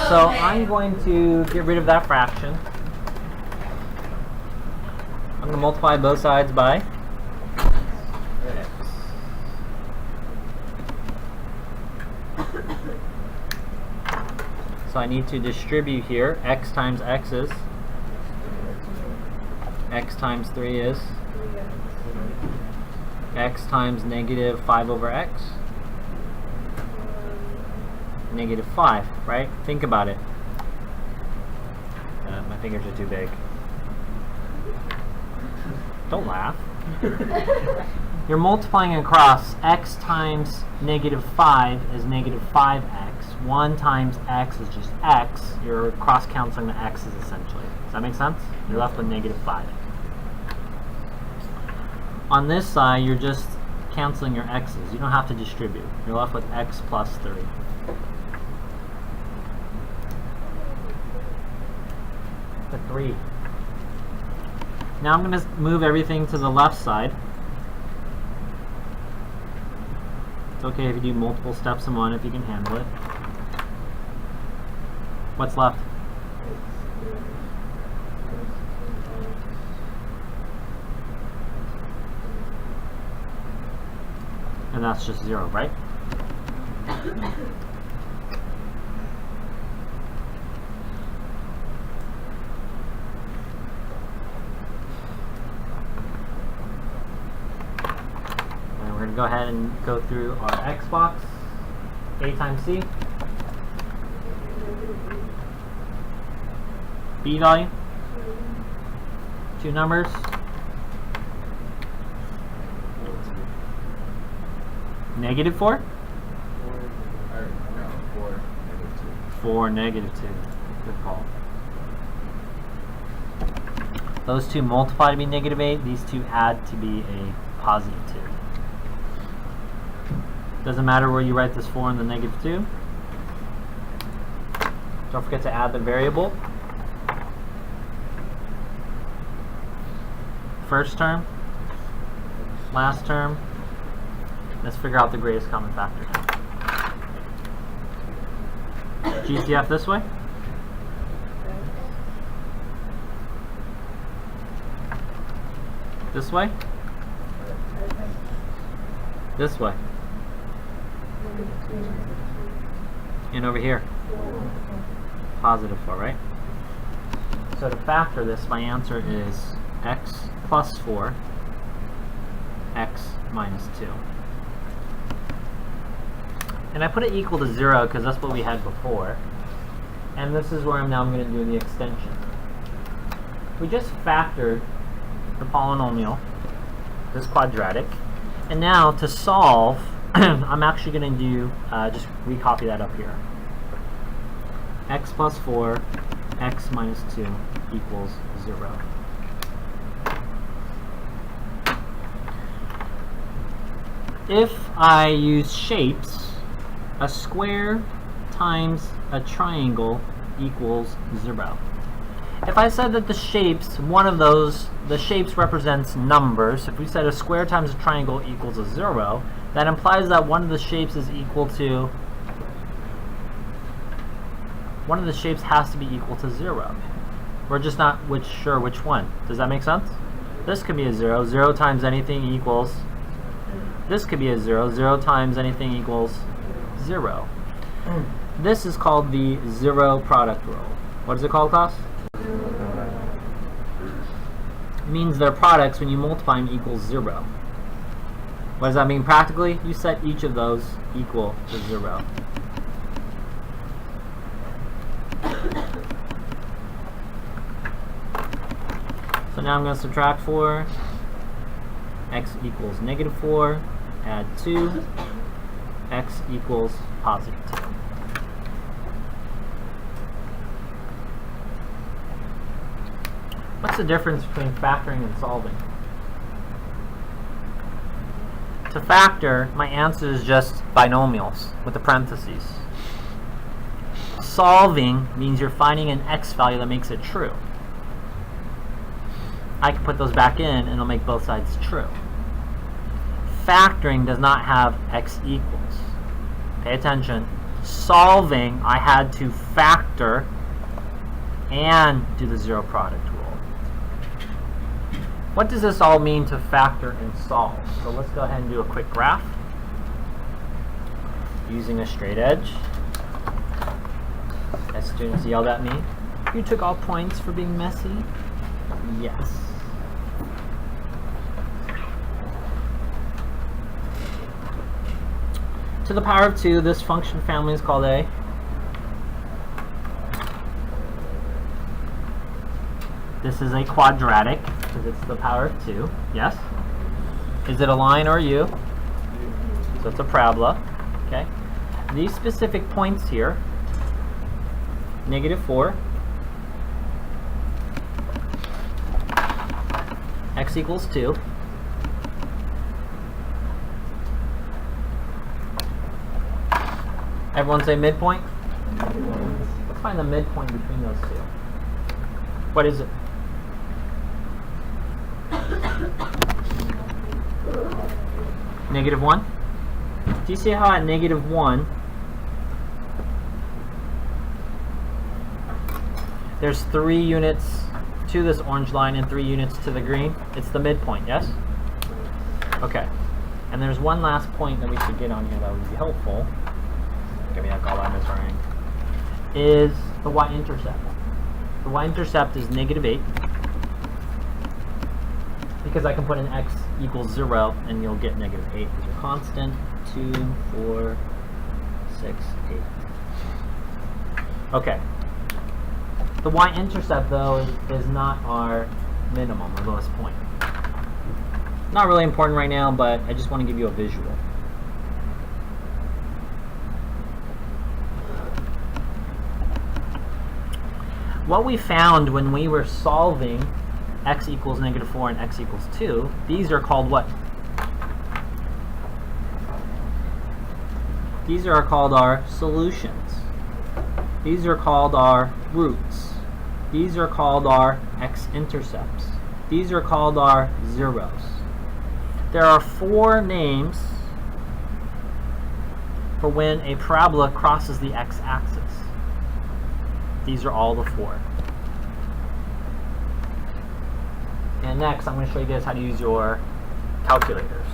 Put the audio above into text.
So I'm going to get rid of that fraction. I'm going to multiply both sides by x. So I need to distribute here. X times x is. X times 3 is. X times negative 5 over x. Negative 5, right? Think about it. My fingers are too big. Don't laugh. You're multiplying across. X times negative 5 is negative 5x. 1 times x is just x. You're cross-canceling the x's essentially. Does that make sense? You're left with negative 5. On this side, you're just canceling your x's. You don't have to distribute. You're left with x plus 3. The 3. Now I'm going to move everything to the left side. It's okay if you do multiple steps in one if you can handle it. What's left? And that's just 0, right? We're going to go ahead and go through our x box. A times c. B value. 2 numbers. Negative 4? 4, negative 2. Good call. Those two multiply to be negative 8. These two add to be a positive 2. Doesn't matter where you write this 4 and the negative 2. Don't forget to add the variable. First term, last term. Let's figure out the greatest common factor now. GCF this way. This way. This way. And over here. Positive 4, right? So to factor this, my answer is x plus 4, x minus 2. And I put it equal to 0 because that's what we had before. And this is where I'm going to do the extension. We just factored the polynomial, this quadratic. And now to solve, I'm actually going to do, just recopy that up here. X plus 4, x minus 2 equals 0. If I use shapes, a square times a triangle equals 0. If I said that the shapes, one of those, the shapes represents numbers, if we said a square times a triangle equals a 0, that implies that one of the shapes is equal to, one of the shapes has to be equal to 0. We're just not sure which one. Does that make sense? This could be a 0. 0 times anything equals, this could be a 0. 0 times anything equals 0. This is called the zero product rule. What is it called, class? It means their products, when you multiply them, equals 0. What does that mean practically? You set each of those equal to 0. So now I'm going to subtract 4. X equals negative 4. Add 2. X equals positive 2. What's the difference between factoring and solving? To factor, my answer is just binomials with the parentheses. Solving means you're finding an x value that makes it true. I can put those back in and it'll make both sides true. Factoring does not have x equals. Pay attention. solving, I had to factor and do the zero product rule. What does this all mean to factor and solve? So let's go ahead and do a quick graph using a straight edge. As students yelled at me, "You took all points for being messy." Yes. To the power of 2, this function family is called a this is a quadratic because it's the power of 2. Yes? Is it a line or a U? So it's a parabola. Okay. These specific points here, -4, x equals 2, everyone say midpoint? Let's find the midpoint between those two. What is it? -1? Do you see how at -1 there's 3 units to this orange line and 3 units to the green? It's the midpoint, yes? Okay. And there's one last point that we should get on here that would be helpful. Give me that call line is running. Is the y-intercept. The y-intercept is -8 because I can put in x equals 0 and you'll get -8 as your constant. 2, 4, 6, 8. Okay. The y-intercept though is not our minimum or lowest point. Not really important right now, but I just want to give you a visual. What we found when we were solving x equals -4 and x equals 2, these are called what? These are called our solutions. These are called our roots. These are called our x-intercepts. These are called our zeros. There are 4 names for when a parabola crosses the x-axis. These are all the 4. And next, I'm going to show you guys how to use your calculators.